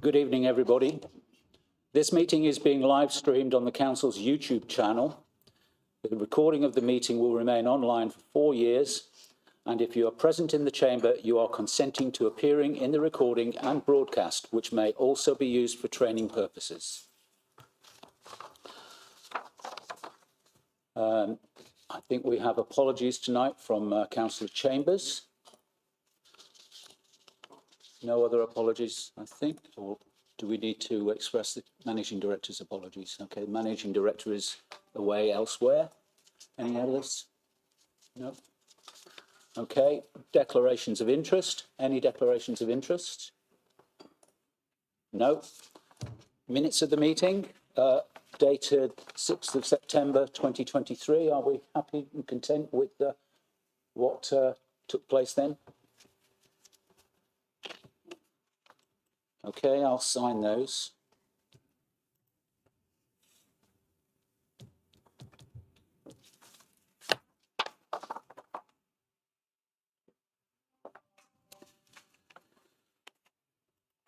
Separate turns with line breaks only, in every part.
Good evening, everybody. This meeting is being live streamed on the Council's YouTube channel. The recording of the meeting will remain online for 4 years, and if you are present in the chamber, you are consenting to appearing in the recording and broadcast, which may also be used for training purposes. I think we have apologies tonight from Councillor Chambers. No other apologies, I think, or do we need to express the Managing Director's apologies? Okay, Managing Director is away elsewhere. Any others? No? Okay, declarations of interest. Any declarations of interest? No. Minutes of the meeting, dated 6th of September 2023. Are we happy and content with what took place then? Okay, I'll sign those.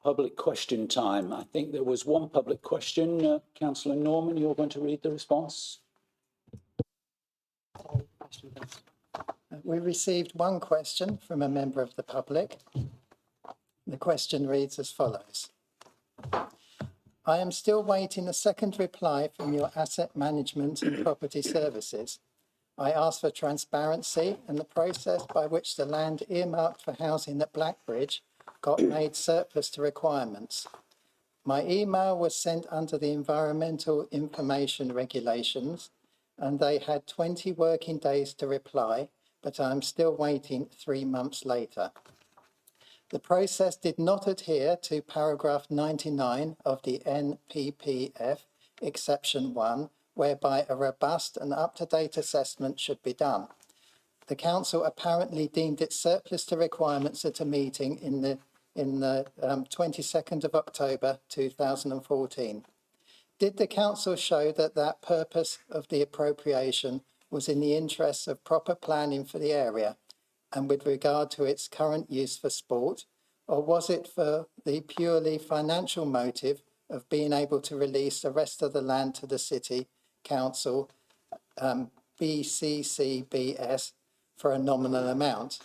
Public question time. I think there was one public question. Councillor Norman, you're going to read the response.
We received one question from a member of the public. The question reads as follows. I am still waiting a second reply from your asset management and property services. I asked for transparency and the process by which the land earmarked for housing at Blackbridge got made surplus to requirements. My email was sent under the Environmental Information Regulations and they had 20 working days to reply, but I am still waiting 3 months later. The process did not adhere to paragraph 99 of the NPPF, exception 1, whereby a robust and up-to-date assessment should be done. The council apparently deemed it surplus to requirements at a meeting in the 22nd of October 2014. Did the council show that purpose of the appropriation was in the interests of proper planning for the area and with regard to its current use for sport, or was it for the purely financial motive of being able to release the rest of the land to the City Council, BCCBS, for a nominal amount?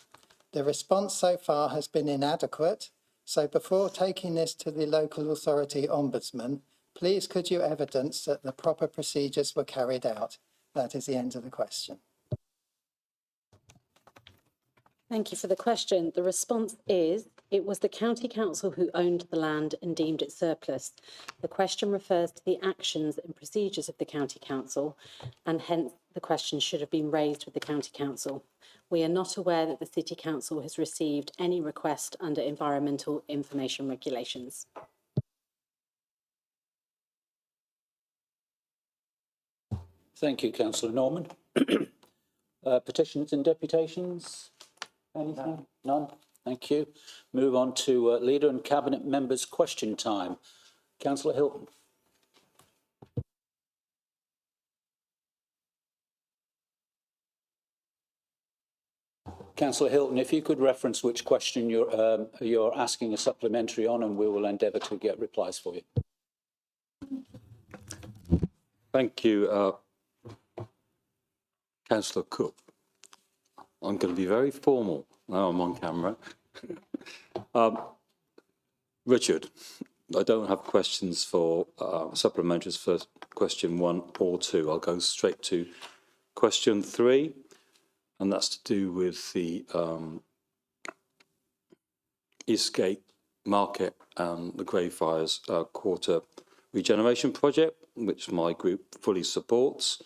The response so far has been inadequate, so before taking this to the local authority ombudsman, please could you evidence that the proper procedures were carried out? That is the end of the question.
Thank you for the question. The response is, it was the County Council who owned the land and deemed it surplus. The question refers to the actions and procedures of the County Council, and hence the question should have been raised with the County Council. We are not aware that the City Council has received any request under Environmental Information Regulations.
Thank you, Councillor Norman. Petitions and deputations? Anything? None? Thank you. Move on to Leader and Cabinet Members' question time. Councillor Hilton. Councillor Hilton, if you could reference which question you're asking a supplementary on, and we will endeavour to get replies for you.
Thank you, Councillor Cook. I'm going to be very formal now I'm on camera. Richard, I don't have questions for supplementaries for question 1 or 2. I'll go straight to question 3, and that's to do with the Eastgate Market and the Greyfriars Quarter Regeneration Project, which my group fully supports.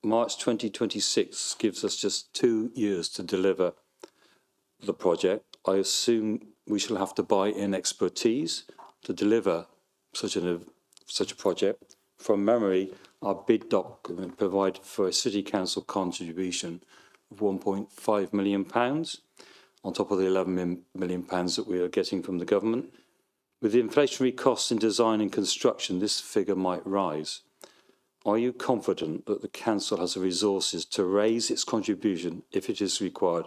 March 2026 gives us just 2 years to deliver the project. I assume we shall have to buy in expertise to deliver such a project. From memory, our bid document provided for a City Council contribution of £1.5 million on top of the £11 million that we are getting from the government. With the inflationary costs in design and construction, this figure might rise. Are you confident that the Council has the resources to raise its contribution if it is required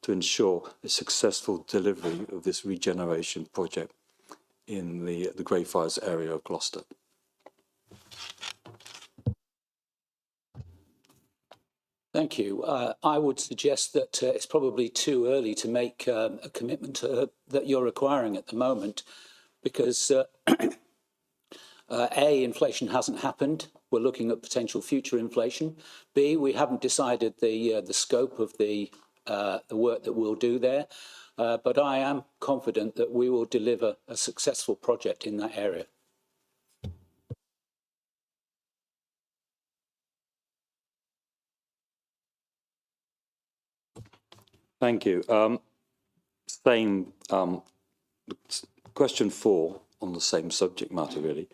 to ensure a successful delivery of this regeneration project in the Greyfriars area of Gloucester.
Thank you. I would suggest that it's probably too early to make a commitment that you're requiring at the moment, because A, inflation hasn't happened. We're looking at potential future inflation. B, we haven't decided the scope of the work that we'll do there. But I am confident that we will deliver a successful project in that area.
Thank you. Question 4 on the same subject matter, really.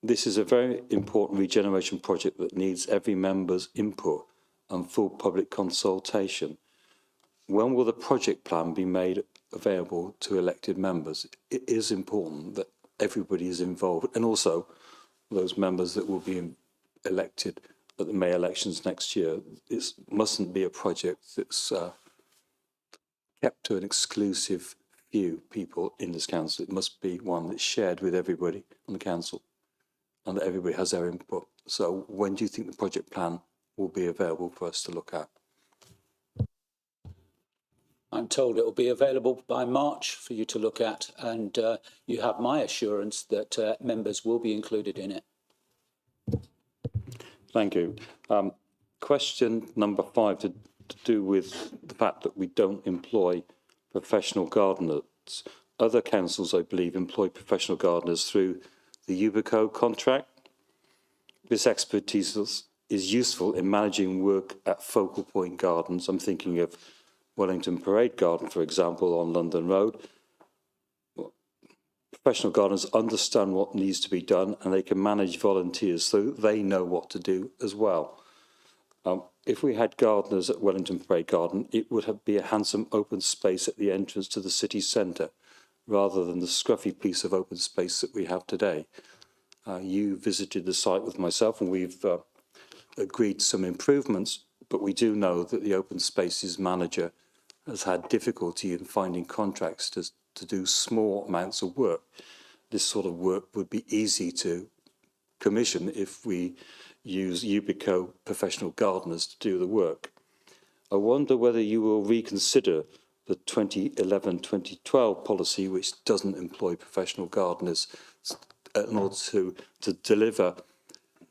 This is a very important regeneration project that needs every member's input and full public consultation. When will the project plan be made available to elected members? It is important that everybody is involved, and also those members that will be elected at the May elections next year. It mustn't be a project that's kept to an exclusive few people in this council. It must be one that's shared with everybody on the council and that everybody has their input. So when do you think the project plan will be available for us to look at?
I'm told it will be available by March for you to look at, and you have my assurance that members will be included in it.
Thank you. Question number 5 to do with the fact that we don't employ professional gardeners. Other councils, I believe, employ professional gardeners through the Ubico contract. This expertise is useful in managing work at focal point gardens. I'm thinking of Wellington Parade Garden, for example, on London Road. Professional gardeners understand what needs to be done, and they can manage volunteers so they know what to do as well. If we had gardeners at Wellington Parade Garden, it would be a handsome open space at the entrance to the city centre, rather than the scruffy piece of open space that we have today. You visited the site with myself, and we've agreed some improvements, but we do know that the open spaces manager has had difficulty in finding contracts to do small amounts of work. This sort of work would be easy to commission if we use Ubico professional gardeners to do the work. I wonder whether you will reconsider the 2011-2012 policy, which doesn't employ professional gardeners, in order to deliver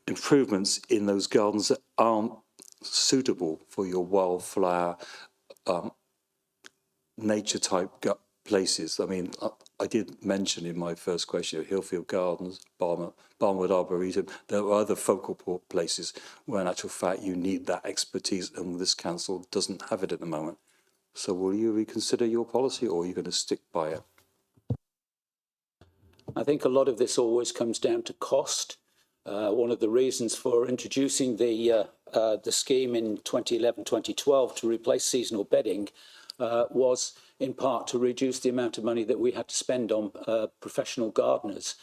improvements in those gardens that aren't suitable for your wildflower, nature-type places. I mean, I did mention in my first question Hillfield Gardens, Barnwood Arboretum. There are other focal point places where in actual fact you need that expertise, and this council doesn't have it at the moment. So will you reconsider your policy, or are you going to stick by it?
I think a lot of this always comes down to cost. One of the reasons for introducing the scheme in 2011-2012 to replace seasonal bedding was in part to reduce the amount of money that we had to spend on professional gardeners.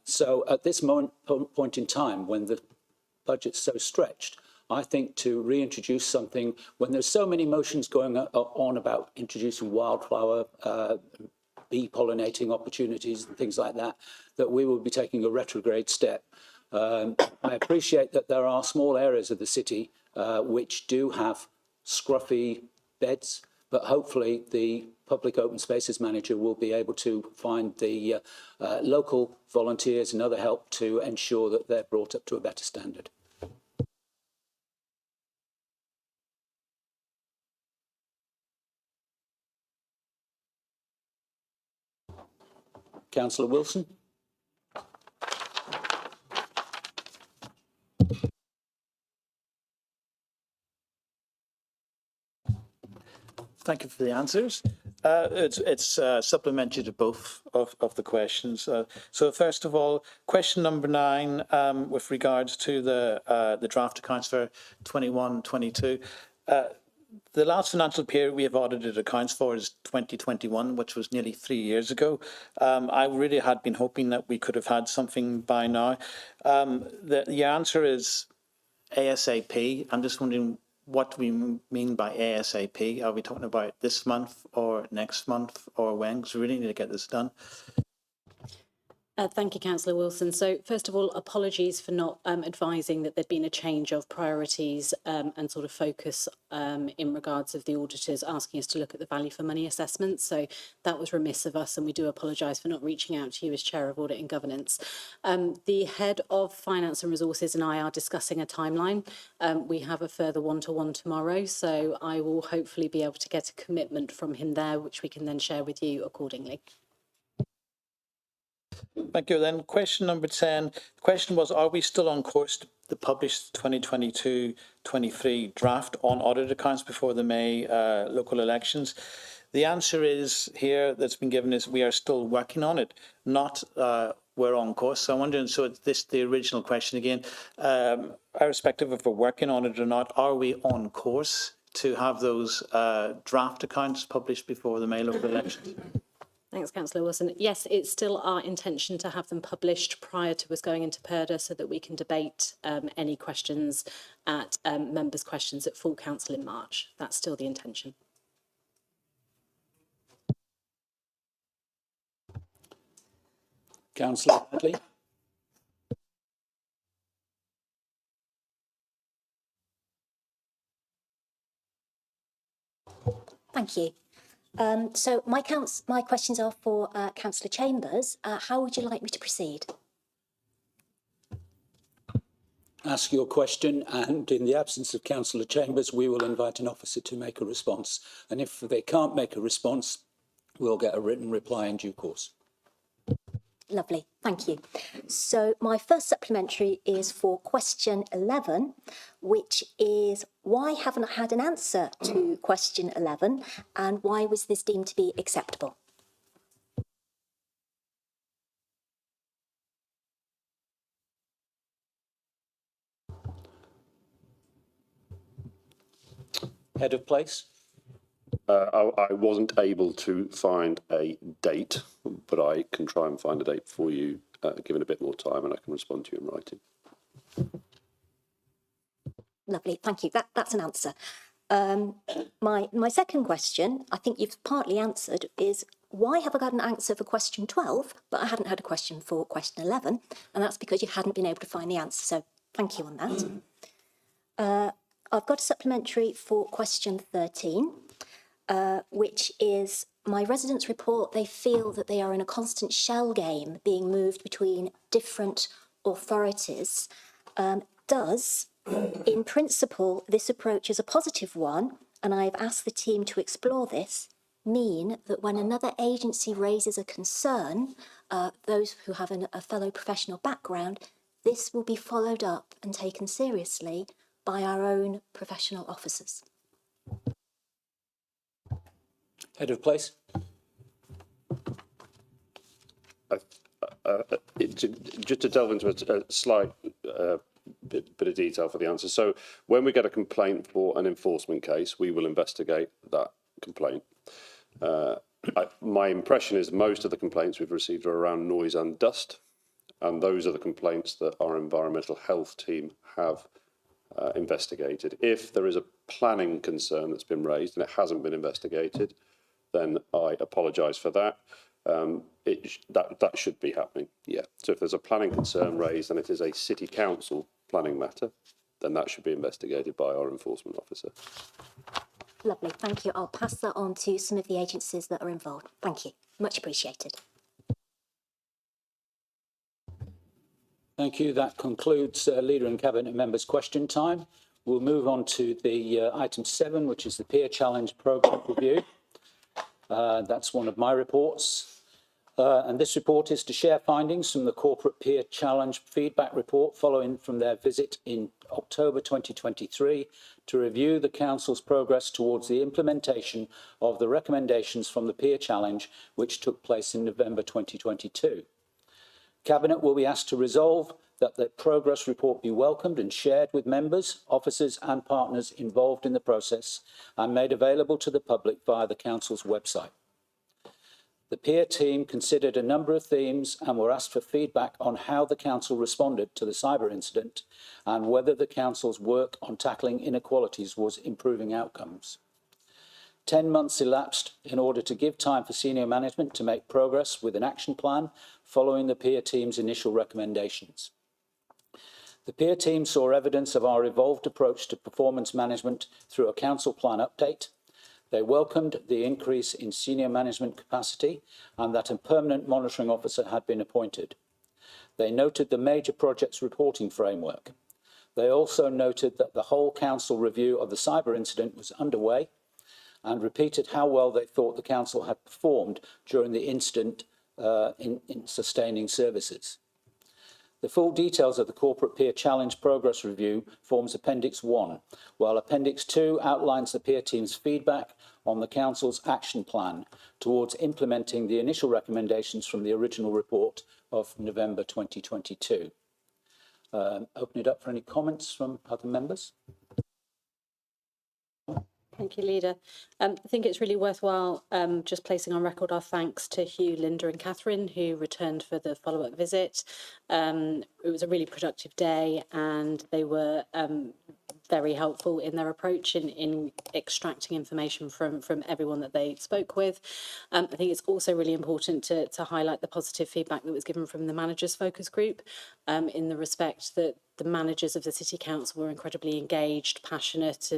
So at this point in time, when the budget's so stretched, I think to reintroduce something, when there's so many motions going on about introducing wildflower, bee pollinating opportunities and things like that, that we will be taking a retrograde step. I appreciate that there are small areas of the city which do have scruffy beds, but hopefully the Public Open Spaces Manager will be able to find the local volunteers and other help to ensure that they're brought up to a better standard. Councillor Wilson.
Thank you for the answers. It's supplementary to both of the questions. So first of all, question number 9, with regards to the draft accounts for 21-22. The last financial period we have audited accounts for is 2021, which was nearly 3 years ago. I really had been hoping that we could have had something by now. The answer is ASAP. I'm just wondering what we mean by ASAP. Are we talking about this month or next month or when? Because we really need to get this done.
Thank you, Councillor Wilson. So first of all, apologies for not advising that there'd been a change of priorities and sort of focus in regards of the auditors asking us to look at the value for money assessment. So that was remiss of us, and we do apologise for not reaching out to you as Chair of Audit and Governance. The Head of Finance and Resources and I are discussing a timeline. We have a further one-to-one tomorrow, so I will hopefully be able to get a commitment from him there, which we can then share with you accordingly.
Thank you. Then question number 10. The question was, are we still on course to publish 2022-23 draft on audit accounts before the May local elections? The answer is here that's been given is we are still working on it, not we're on course. So I'm wondering, so this the original question again, irrespective if we're working on it or not, are we on course to have those draft accounts published before the May local elections?
Thanks, Councillor Wilson. Yes, it's still our intention to have them published prior to us going into PERDA so that we can debate any questions at members' questions at full council in March. That's still the intention.
Councillor Hadley.
Thank you. So my questions are for Councillor Chambers. How would you like me to proceed?
Ask your question, and in the absence of Councillor Chambers, we will invite an officer to make a response. And if they can't make a response, we'll get a written reply in due course.
Lovely, thank you. So my first supplementary is for question 11, which is why haven't I had an answer to question 11 and why was this deemed to be acceptable?
Head of Place.
I wasn't able to find a date, but I can try and find a date for you, given a bit more time, and I can respond to you in writing.
Lovely, thank you. That's an answer. My second question, I think you've partly answered, is why have I got an answer for question 12, but I hadn't had a question for question 11, and that's because you hadn't been able to find the answer, so thank you on that. I've got a supplementary for question 13. Which is my residents report they feel that they are in a constant shell game being moved between different authorities. Does, in principle, this approach is a positive one, and I've asked the team to explore this, mean that when another agency raises a concern, those who have a fellow professional background, this will be followed up and taken seriously by our own professional officers?
Head of Place.
Just to delve into a slight bit of detail for the answer. So when we get a complaint for an enforcement case, we will investigate that complaint. My impression is most of the complaints we've received are around noise and dust, and those are the complaints that our environmental health team have investigated. If there is a planning concern that's been raised and it hasn't been investigated, then I apologise for that. That should be happening, yeah. So if there's a planning concern raised and it is a city council planning matter, then that should be investigated by our enforcement officer.
Lovely, thank you. I'll pass that on to some of the agencies that are involved. Thank you, much appreciated.
Thank you. That concludes Leader and Cabinet Members' question time. We'll move on to the item 7, which is the Peer Challenge Programme Review. That's one of my reports. And this report is to share findings from the Corporate Peer Challenge Feedback Report following from their visit in October 2023 to review the Council's progress towards the implementation of the recommendations from the Peer Challenge, which took place in November 2022. Cabinet will be asked to resolve that the progress report be welcomed and shared with members, officers and partners involved in the process and made available to the public via the Council's website. The peer team considered a number of themes and were asked for feedback on how the Council responded to the cyber incident and whether the Council's work on tackling inequalities was improving outcomes. 10 months elapsed in order to give time for senior management to make progress with an action plan following the peer team's initial recommendations. The peer team saw evidence of our evolved approach to performance management through a council plan update. They welcomed the increase in senior management capacity and that a permanent monitoring officer had been appointed. They noted the major projects reporting framework. They also noted that the whole council review of the cyber incident was underway and repeated how well they thought the council had performed during the incident in sustaining services. The full details of the Corporate Peer Challenge Progress Review forms Appendix 1, while Appendix 2 outlines the peer team's feedback on the Council's action plan towards implementing the initial recommendations from the original report of November 2022. Open it up for any comments from other members.
Thank you, Leader. I think it's really worthwhile just placing on record our thanks to Hugh, Linda and Catherine, who returned for the follow-up visit. It was a really productive day and they were very helpful in their approach in extracting information from everyone that they spoke with. I think it's also really important to highlight the positive feedback that was given from the managers focus group in the respect that the managers of the City Council were incredibly engaged, passionate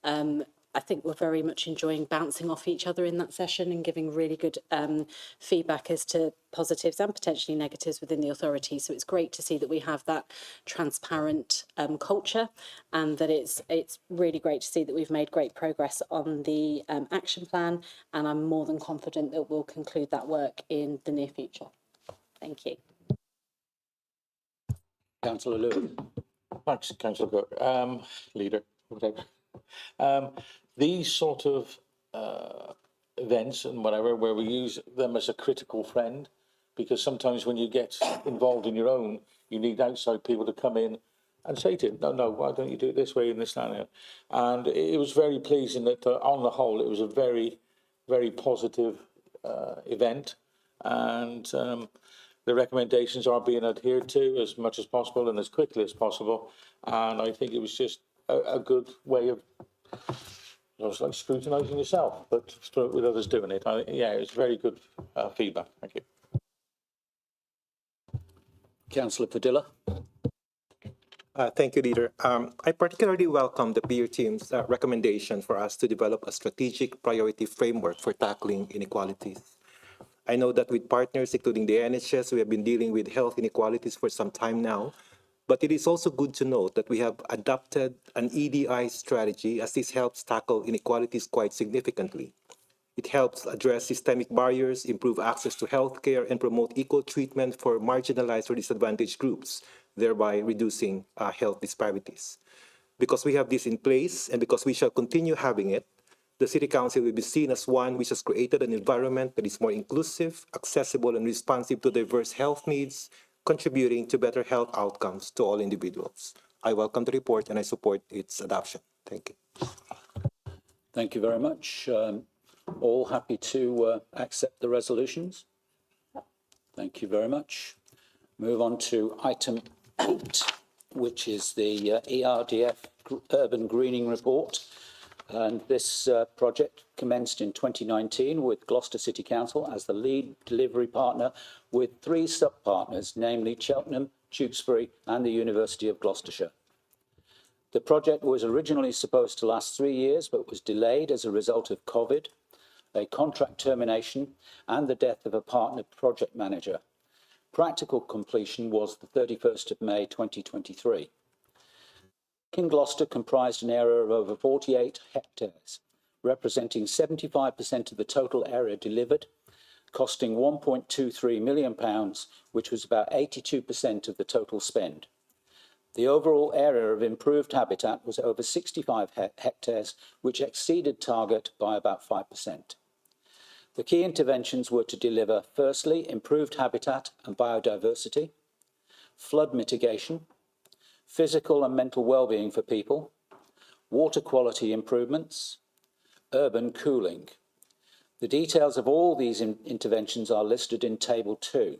and I think we're very much enjoying bouncing off each other in that session and giving really good feedback as to positives and potentially negatives within the authority. So it's great to see that we have that transparent culture and that it's really great to see that we've made great progress on the action plan, and I'm more than confident that we'll conclude that work in the near future. Thank you.
Councillor Lewis.
Thanks, Councillor Cook. Leader, whatever. These sort of events and whatever, where we use them as a critical friend, because sometimes when you get involved in your own, you need outside people to come in and say to you, no, why don't you do it this way and this, that, and that. And it was very pleasing that on the whole, it was a very, very positive event. And the recommendations are being adhered to as much as possible and as quickly as possible. And I think it was just a good way of, it was like scrutinising yourself, but with others doing it. Yeah, it was very good feedback. Thank you.
Councillor Padilla.
Thank you, Leader. I particularly welcome the peer team's recommendation for us to develop a strategic priority framework for tackling inequalities. I know that with partners, including the NHS, we have been dealing with health inequalities for some time now, but it is also good to note that we have adopted an EDI strategy, as this helps tackle inequalities quite significantly. It helps address systemic barriers, improve access to healthcare, and promote equal treatment for marginalized or disadvantaged groups, thereby reducing health disparities. Because we have this in place, and because we shall continue having it, the City Council will be seen as one which has created an environment that is more inclusive, accessible, and responsive to diverse health needs, contributing to better health outcomes to all individuals. I welcome the report and I support its adoption. Thank you.
Thank you very much. All happy to accept the resolutions? Thank you very much. Move on to item 8, which is the ERDF Urban Greening Report. And this project commenced in 2019 with Gloucester City Council as the lead delivery partner with 3 sub-partners, namely Cheltenham, Tewkesbury and the University of Gloucestershire. The project was originally supposed to last 3 years, but was delayed as a result of COVID, a contract termination and the death of a partner project manager. Practical completion was the 31st of May 2023. In Gloucester comprised an area of over 48 hectares, representing 75% of the total area delivered, costing £1.23 million, which was about 82% of the total spend. The overall area of improved habitat was over 65 hectares, which exceeded target by about 5%. The key interventions were to deliver, firstly, improved habitat and biodiversity, flood mitigation, physical and mental well-being for people, water quality improvements, urban cooling. The details of all these interventions are listed in Table 2.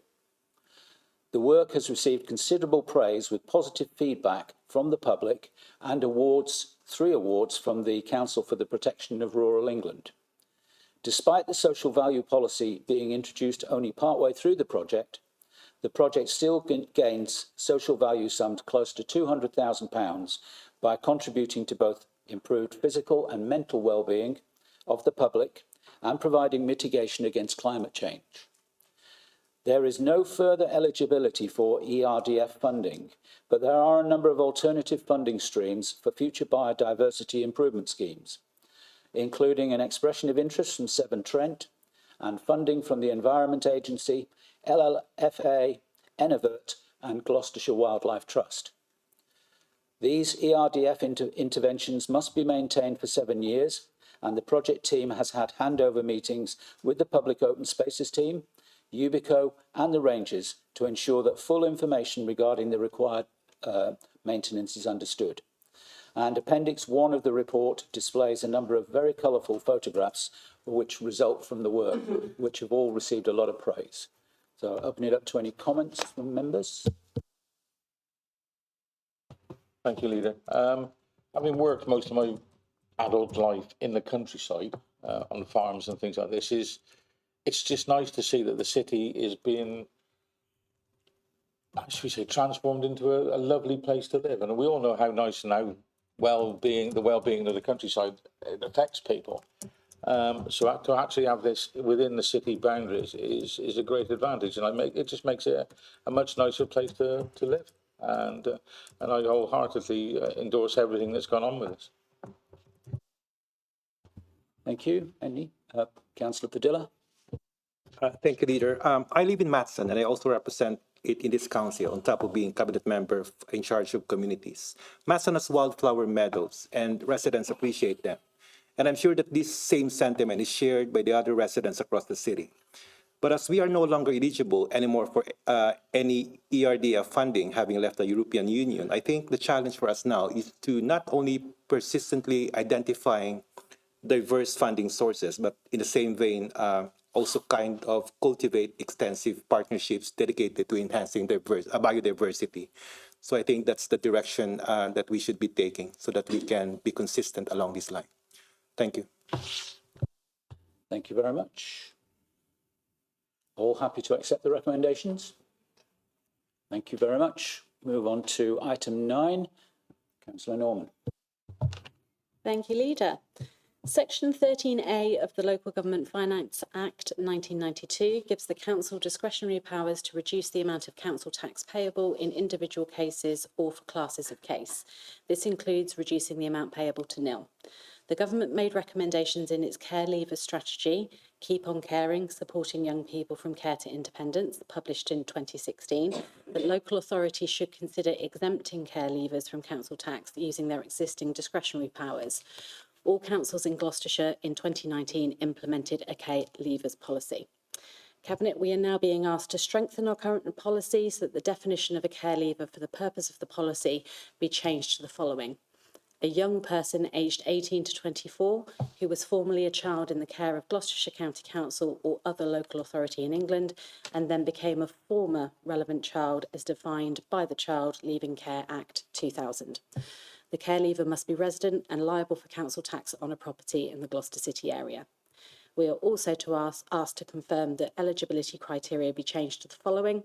The work has received considerable praise with positive feedback from the public and awards, 3 awards from the Council for the Protection of Rural England. Despite the social value policy being introduced only partway through the project, the project still gains social value summed close to £200,000 by contributing to both improved physical and mental well-being of the public and providing mitigation against climate change. There is no further eligibility for ERDF funding, but there are a number of alternative funding streams for future biodiversity improvement schemes, including an expression of interest from Severn Trent and funding from the Environment Agency, LLFA, Enavert and Gloucestershire Wildlife Trust. These ERDF interventions must be maintained for 7 years, and the project team has had handover meetings with the Public Open Spaces team, Ubico and the Rangers to ensure that full information regarding the required maintenance is understood. And Appendix 1 of the report displays a number of very colourful photographs which result from the work, which have all received a lot of praise. So I'll open it up to any comments from members.
Thank you, Leader. Having worked most of my adult life in the countryside, on farms and things like this, it's just nice to see that the city is being, how should we say, transformed into a lovely place to live. And we all know how nice and how the well-being of the countryside it affects people. So to actually have this within the city boundaries is a great advantage, and it just makes it a much nicer place to live. And I wholeheartedly endorse everything that's gone on with this.
Thank you. Any? Councillor Padilla?
Thank you, Leader. I live in Matson, and I also represent it in this council, on top of being cabinet member in charge of communities. Matson has wildflower meadows, and residents appreciate them. And I'm sure that this same sentiment is shared by the other residents across the city. But as we are no longer eligible anymore for any ERDF funding, having left the European Union, I think the challenge for us now is to not only persistently identifying diverse funding sources, but in the same vein, also kind of cultivate extensive partnerships dedicated to enhancing biodiversity. So I think that's the direction that we should be taking so that we can be consistent along this line. Thank you.
Thank you very much. All happy to accept the recommendations? Thank you very much. Move on to item 9. Councillor Norman.
Thank you, Leader. Section 13A of the Local Government Finance Act 1992 gives the council discretionary powers to reduce the amount of council tax payable in individual cases or for classes of case. This includes reducing the amount payable to nil. The government made recommendations in its Care Leaver strategy, Keep on Caring, Supporting Young People from Care to Independence, published in 2016, that local authorities should consider exempting care leavers from council tax using their existing discretionary powers. All councils in Gloucestershire in 2019 implemented a care leavers policy. Cabinet, we are now being asked to strengthen our current policy so that the definition of a care leaver for the purpose of the policy be changed to the following. A young person aged 18 to 24 who was formerly a child in the care of Gloucestershire County Council or other local authority in England and then became a former relevant child as defined by the Child Leaving Care Act 2000. The care leaver must be resident and liable for council tax on a property in the Gloucester City area. We are also asked to confirm that eligibility criteria be changed to the following.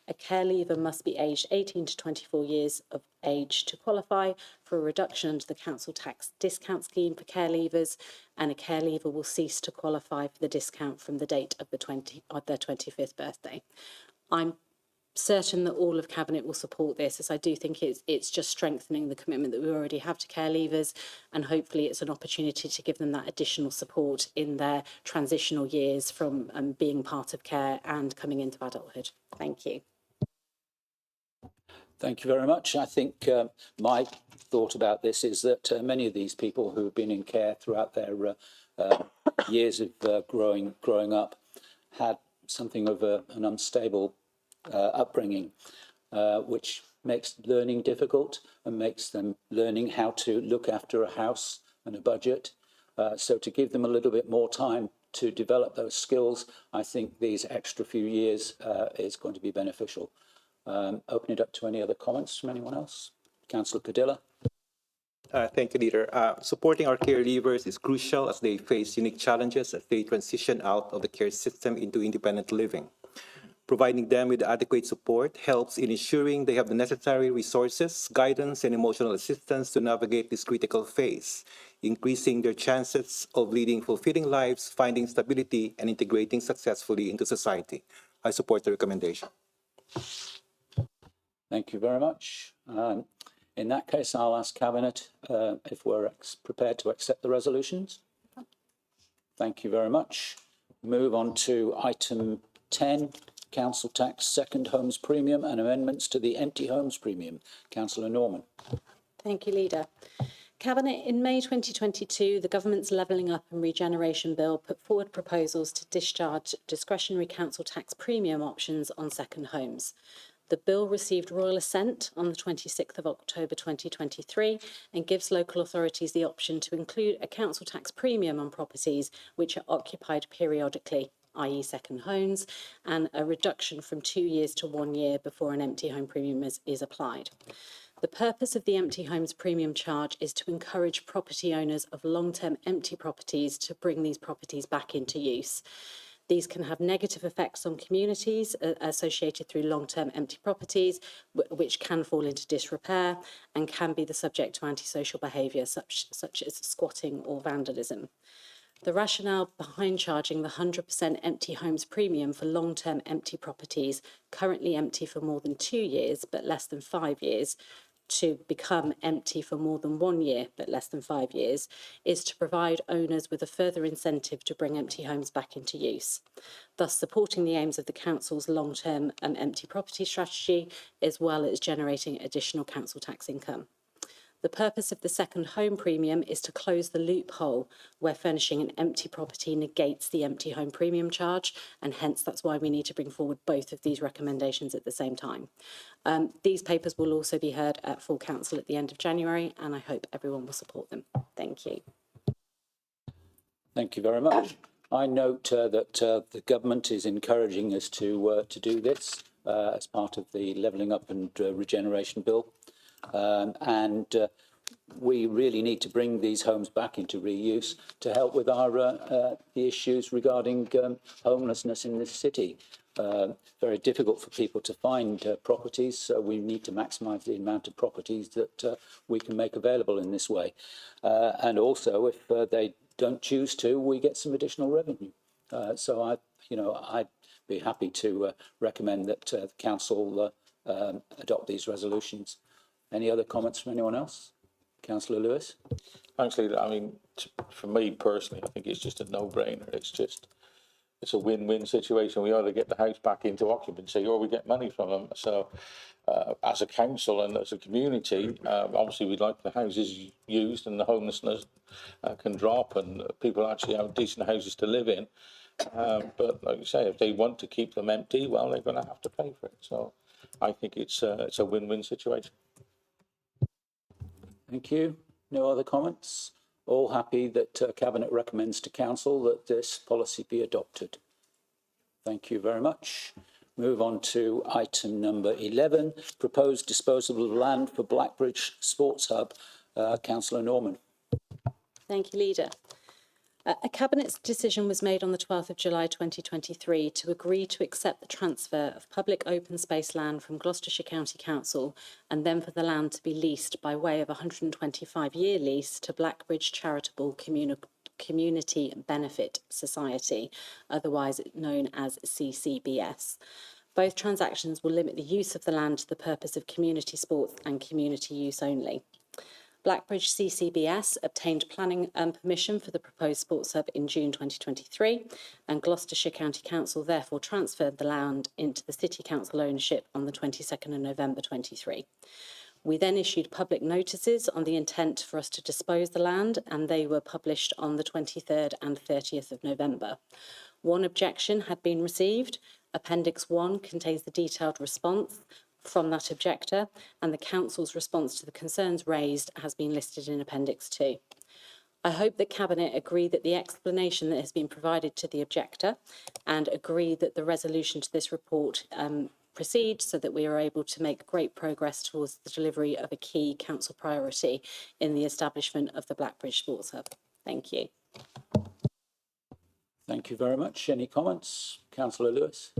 A care leaver must be aged 18 to 24 years of age to qualify for a reduction under the council tax discount scheme for care leavers, and a care leaver will cease to qualify for the discount from the date of their 25th birthday. I'm certain that all of Cabinet will support this, as I do think it's just strengthening the commitment that we already have to care leavers, and hopefully it's an opportunity to give them that additional support in their transitional years from being part of care and coming into adulthood. Thank you.
Thank you very much. I think my thought about this is that many of these people who have been in care throughout their years of growing up had something of an unstable upbringing, which makes learning difficult and makes them learning how to look after a house and a budget. So to give them a little bit more time to develop those skills, I think these extra few years is going to be beneficial. Open it up to any other comments from anyone else. Councillor Padilla.
Thank you, Leader. Supporting our care leavers is crucial as they face unique challenges as they transition out of the care system into independent living. Providing them with adequate support helps in ensuring they have the necessary resources, guidance, and emotional assistance to navigate this critical phase, increasing their chances of leading fulfilling lives, finding stability, and integrating successfully into society. I support the recommendation.
Thank you very much. In that case, I'll ask Cabinet if we're prepared to accept the resolutions. Thank you very much. Move on to item 10, Council Tax Second Homes Premium and amendments to the Empty Homes Premium. Councillor Norman.
Thank you, Leader. Cabinet, in May 2022, the Government's Levelling Up and Regeneration Bill put forward proposals to discharge discretionary council tax premium options on second homes. The bill received royal assent on the 26th of October 2023 and gives local authorities the option to include a council tax premium on properties which are occupied periodically, i.e. second homes, and a reduction from 2 years to 1 year before an empty home premium is applied. The purpose of the Empty Homes Premium charge is to encourage property owners of long-term empty properties to bring these properties back into use. These can have negative effects on communities associated through long-term empty properties, which can fall into disrepair and can be the subject to antisocial behaviour such as squatting or vandalism. The rationale behind charging the 100% Empty Homes Premium for long-term empty properties currently empty for more than 2 years but less than 5 years to become empty for more than 1 year but less than 5 years is to provide owners with a further incentive to bring empty homes back into use, thus supporting the aims of the council's long-term empty property strategy as well as generating additional council tax income. The purpose of the second home premium is to close the loophole where furnishing an empty property negates the empty home premium charge, and hence that's why we need to bring forward both of these recommendations at the same time. These papers will also be heard at full council at the end of January, and I hope everyone will support them. Thank you.
Thank you very much. I note that the government is encouraging us to do this as part of the Levelling Up and Regeneration Bill. We really need to bring these homes back into reuse to help with our the issues regarding homelessness in this city. Very difficult for people to find properties, so we need to maximise the amount of properties that we can make available in this way. And also, if they don't choose to, we get some additional revenue. So I'd be happy to recommend that the council adopt these resolutions. Any other comments from anyone else? Councillor Lewis?
Thanks, Leader. I mean, for me personally, I think it's just a no-brainer. It's a win-win situation. We either get the house back into occupancy or we get money from them. So as a council and as a community, obviously we'd like the houses used and the homelessness can drop and people actually have decent houses to live in. But like you say, if they want to keep them empty, well, they're going to have to pay for it. So I think it's a win-win situation.
Thank you. No other comments? All happy that Cabinet recommends to Council that this policy be adopted. Thank you very much. Move on to item number 11, proposed disposal of land for Blackbridge Sports Hub. Councillor Norman.
Thank you, Leader. A Cabinet's decision was made on the 12th of July 2023 to agree to accept the transfer of public open space land from Gloucestershire County Council and then for the land to be leased by way of a 125-year lease to Blackbridge Charitable Community Benefit Society, otherwise known as CCBS. Both transactions will limit the use of the land to the purpose of community sports and community use only. Blackbridge CCBS obtained planning permission for the proposed sports hub in June 2023, and Gloucestershire County Council therefore transferred the land into the City Council ownership on the 22nd of November 23. We then issued public notices on the intent for us to dispose the land, and they were published on the 23rd and 30th of November. One objection had been received. Appendix 1 contains the detailed response from that objector, and the Council's response to the concerns raised has been listed in Appendix 2. I hope that Cabinet agree that the explanation that has been provided to the objector and agree that the resolution to this report proceed so that we are able to make great progress towards the delivery of a key Council priority in the establishment of the Blackbridge Sports Hub. Thank you.
Thank you very much. Any comments? Councillor Lewis.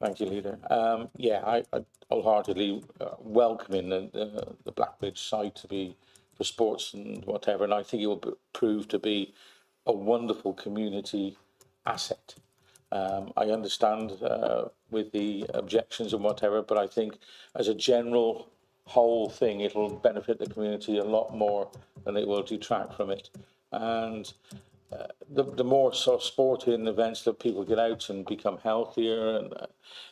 Thank you, Leader. I wholeheartedly welcoming the Blackbridge site to be for sports and whatever, and I think it will prove to be a wonderful community asset. I understand with the objections and whatever, but I think as a general whole thing, it'll benefit the community a lot more than it will detract from it. And the more sort of sporting events that people get out and become healthier, and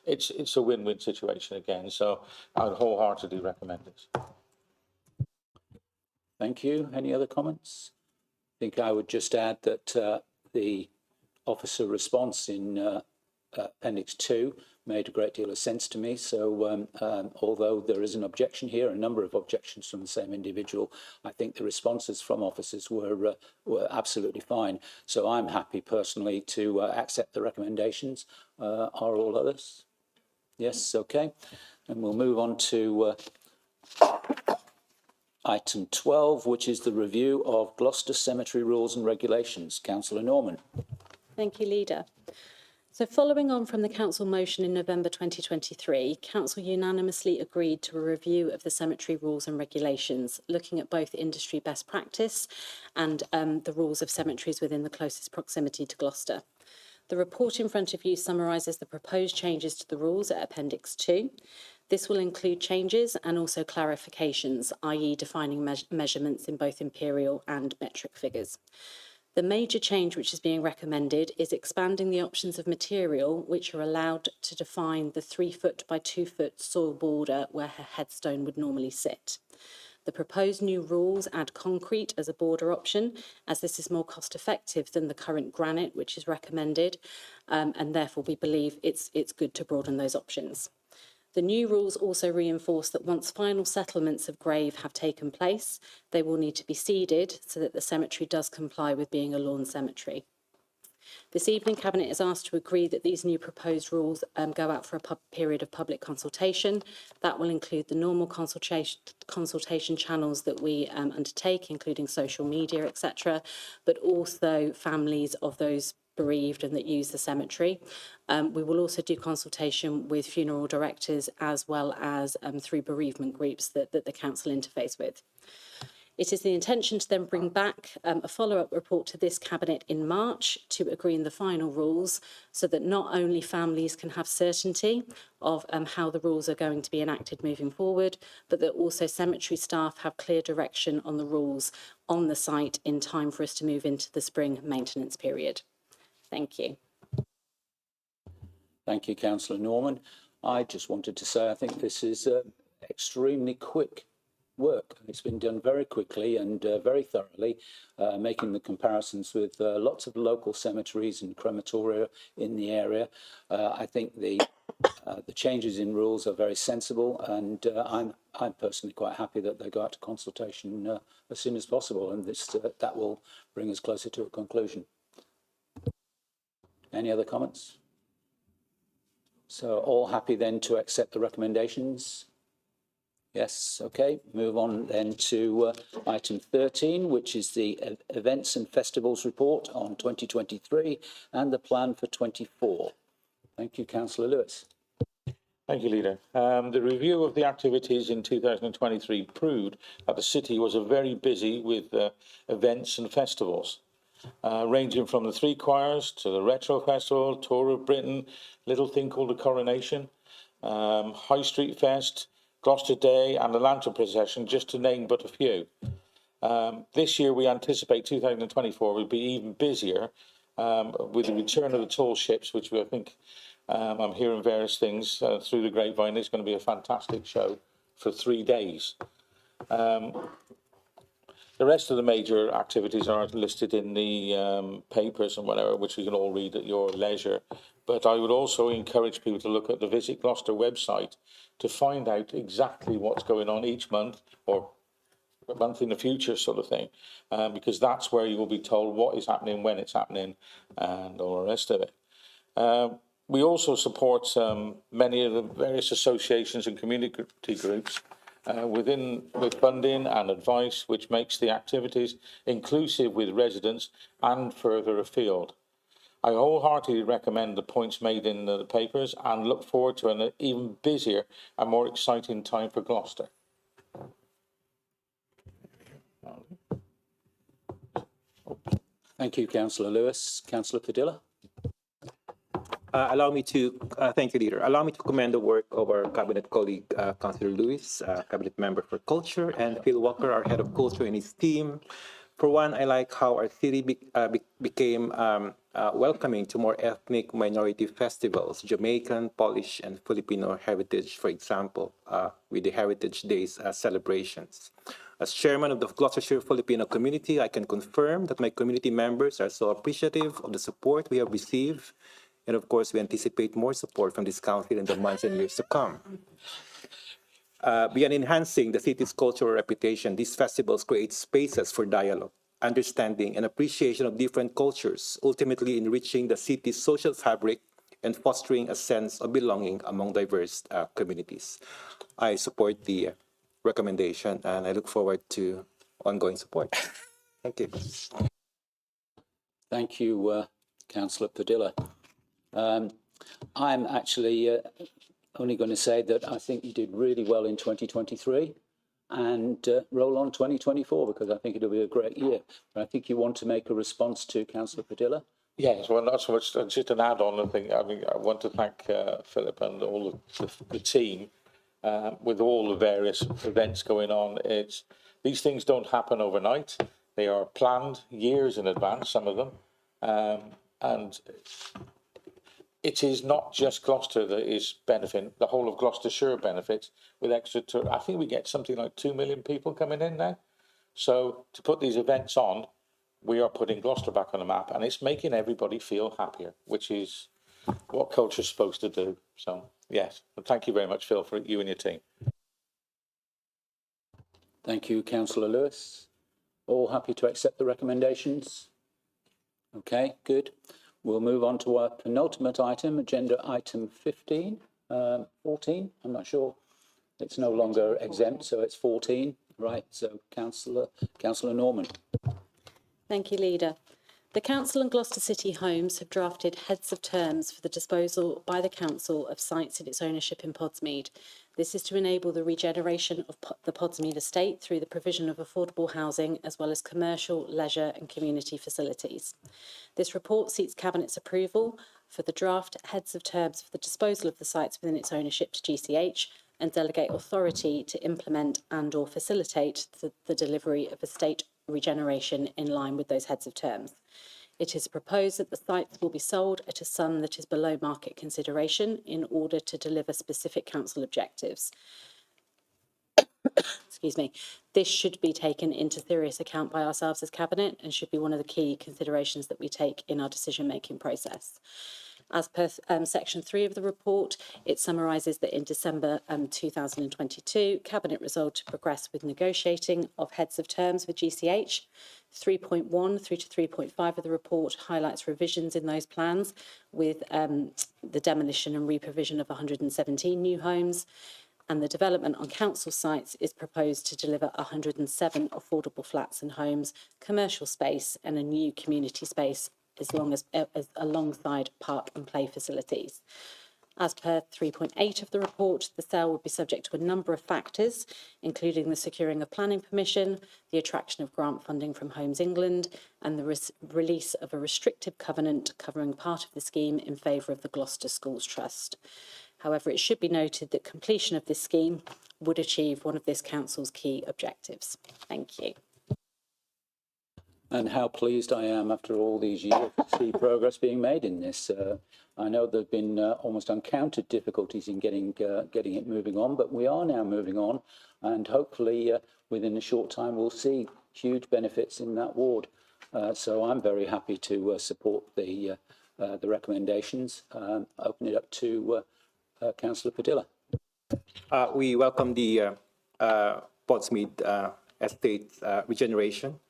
it's a win-win situation again. So I'd wholeheartedly recommend this.
Thank you. Any other comments? I think I would just add that the officer response in Appendix 2 made a great deal of sense to me. So although there is an objection here, a number of objections from the same individual, I think the responses from officers were absolutely fine. So I'm happy personally to accept the recommendations. Are all others? Yes, okay. And we'll move on to item 12, which is the review of Gloucester Cemetery Rules and Regulations. Councillor Norman.
Thank you, Leader. So following on from the Council motion in November 2023, Council unanimously agreed to a review of the cemetery rules and regulations, looking at both industry best practice and the rules of cemeteries within the closest proximity to Gloucester. The report in front of you summarises the proposed changes to the rules at Appendix 2. This will include changes and also clarifications, i.e. defining measurements in both imperial and metric figures. The major change which is being recommended is expanding the options of material which are allowed to define the 3 foot by 2 foot soil border where her headstone would normally sit. The proposed new rules add concrete as a border option, as this is more cost effective than the current granite which is recommended, and therefore we believe it's good to broaden those options. The new rules also reinforce that once final settlements of grave have taken place, they will need to be seeded so that the cemetery does comply with being a lawn cemetery. This evening, Cabinet is asked to agree that these new proposed rules go out for a period of public consultation. That will include the normal consultation channels that we undertake, including social media, etc., but also families of those bereaved and that use the cemetery. We will also do consultation with funeral directors as well as through bereavement groups that the council interface with. It is the intention to then bring back a follow-up report to this Cabinet in March to agree on the final rules so that not only families can have certainty of how the rules are going to be enacted moving forward, but that also cemetery staff have clear direction on the rules on the site in time for us to move into the spring maintenance period. Thank you.
Thank you, Councillor Norman. I just wanted to say I think this is extremely quick work. It's been done very quickly and very thoroughly, making the comparisons with lots of local cemeteries and crematoria in the area. I think the changes in rules are very sensible, and I'm personally quite happy that they go out to consultation as soon as possible, and that will bring us closer to a conclusion. Any other comments? So all happy then to accept the recommendations? Yes, okay. Move on then to item 13, which is the Events and Festivals Report on 2023 and the plan for 24. Thank you, Councillor Lewis.
Thank you, Leader. The review of the activities in 2023 proved that the city was very busy with events and festivals. Ranging from the Three Choirs to the Retro Festival, Tour of Britain, little thing called the Coronation, High Street Fest, Gloucester Day and the Lantern Procession, just to name but a few. This year we anticipate 2024 will be even busier with the return of the tall ships, which I think I'm hearing various things through the grapevine. It's going to be a fantastic show for 3 days. The rest of the major activities are listed in the papers and whatever, which you can all read at your leisure. But I would also encourage people to look at the Visit Gloucester website to find out exactly what's going on each month or a month in the future sort of thing, because that's where you will be told what is happening, when it's happening, and all the rest of it. We also support many of the various associations and community groups with funding and advice, which makes the activities inclusive with residents and further afield. I wholeheartedly recommend the points made in the papers and look forward to an even busier and more exciting time for Gloucester.
Thank you, Councillor Lewis. Councillor Padilla.
Thank you, Leader. Allow me to commend the work of our Cabinet colleague, Councillor Lewis, Cabinet Member for Culture, and Phil Walker, our Head of Culture, and his team. For one, I like how our city became welcoming to more ethnic minority festivals, Jamaican, Polish, and Filipino heritage, for example, with the Heritage Days celebrations. As chairman of the Gloucestershire Filipino community, I can confirm that my community members are so appreciative of the support we have received. And of course, we anticipate more support from this council in the months and years to come. Beyond enhancing the city's cultural reputation, these festivals create spaces for dialogue, understanding, and appreciation of different cultures, ultimately enriching the city's social fabric and fostering a sense of belonging among diverse communities. I support the recommendation, and I look forward to ongoing support. Thank you.
Thank you, Councillor Padilla. I'm actually only going to say that I think you did really well in 2023 and roll on 2024 because I think it'll be a great year. But I think you want to make a response to Councillor Padilla.
Yes, well, not so much, just an add-on, I think. I mean, I want to thank Philip and all the team with all the various events going on. These things don't happen overnight. They are planned years in advance, some of them. And it is not just Gloucester that is benefiting, the whole of Gloucestershire benefits with extra, I think we get something like 2 million people coming in now. So to put these events on, we are putting Gloucester back on the map and it's making everybody feel happier, which is what culture is supposed to do. So yes, and thank you very much, Phil, for you and your team.
Thank you, Councillor Lewis. All happy to accept the recommendations? Okay, good. We'll move on to our penultimate item, agenda item 14, I'm not sure. It's no longer exempt, so it's 14, right? So Councillor Norman.
Thank you, Leader. The Council and Gloucester City Homes have drafted heads of terms for the disposal by the Council of sites in its ownership in Podsmead. This is to enable the regeneration of the Podsmead estate through the provision of affordable housing as well as commercial, leisure and community facilities. This report seeks Cabinet's approval for the draft heads of terms for the disposal of the sites within its ownership to GCH and delegate authority to implement and/or facilitate the delivery of estate regeneration in line with those heads of terms. It is proposed that the sites will be sold at a sum that is below market consideration in order to deliver specific council objectives. Excuse me. This should be taken into serious account by ourselves as Cabinet and should be one of the key considerations that we take in our decision-making process. As per section 3 of the report, it summarises that in December 2022, Cabinet resolved to progress with negotiating of heads of terms with GCH. 3.1 through to 3.5 of the report highlights revisions in those plans with the demolition and reprovision of 117 new homes. And the development on council sites is proposed to deliver 107 affordable flats and homes, commercial space and a new community space as alongside park and play facilities. As per 3.8 of the report, the sale would be subject to a number of factors, including the securing of planning permission, the attraction of grant funding from Homes England, and the release of a restrictive covenant covering part of the scheme in favour of the Gloucester Schools Trust. However, it should be noted that completion of this scheme would achieve one of this council's key objectives. Thank you.
And how pleased I am after all these years to see progress being made in this. I know there have been almost uncounted difficulties in getting it moving on, but we are now moving on, and hopefully within a short time we'll see huge benefits in that ward. So I'm very happy to support the recommendations. Open it up to Councillor Padilla.
We welcome the Podsmead estate regeneration.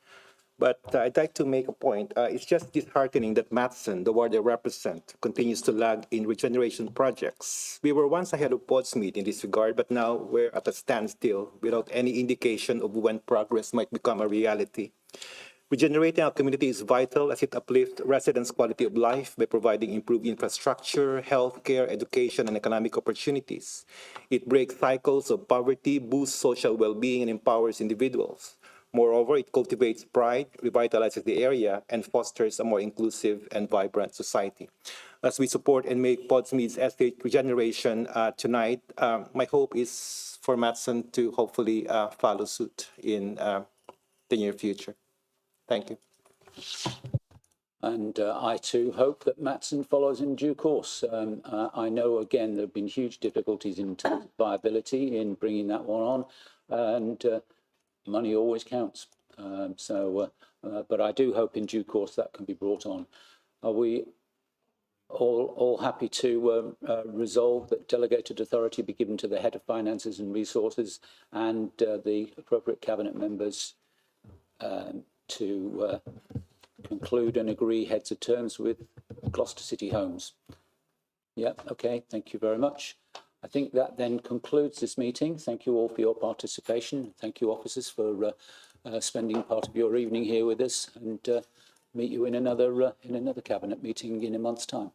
But I'd like to make a point. It's just disheartening that Matson, the ward I represent, continues to lag in regeneration projects. We were once ahead of Podsmead in this regard, but now we're at a standstill without any indication of when progress might become a reality. Regenerating our community is vital as it uplifts residents' quality of life by providing improved infrastructure, healthcare, education, and economic opportunities. It breaks cycles of poverty, boosts social well-being, and empowers individuals. Moreover, it cultivates pride, revitalizes the area, and fosters a more inclusive and vibrant society. As we support and make Podsmead's estate regeneration tonight, my hope is for Matson to hopefully follow suit in the near future. Thank you.
And I too hope that Matson follows in due course. I know, again, there have been huge difficulties in terms of viability in bringing that one on, and money always counts. But I do hope in due course that can be brought on. Are we all happy to resolve that delegated authority be given to the head of finances and resources and the appropriate cabinet members to conclude and agree heads of terms with Gloucester City Homes? Yeah, okay, thank you very much. I think that then concludes this meeting. Thank you all for your participation. Thank you, officers, for spending part of your evening here with us, and meet you in another cabinet meeting in a month's time.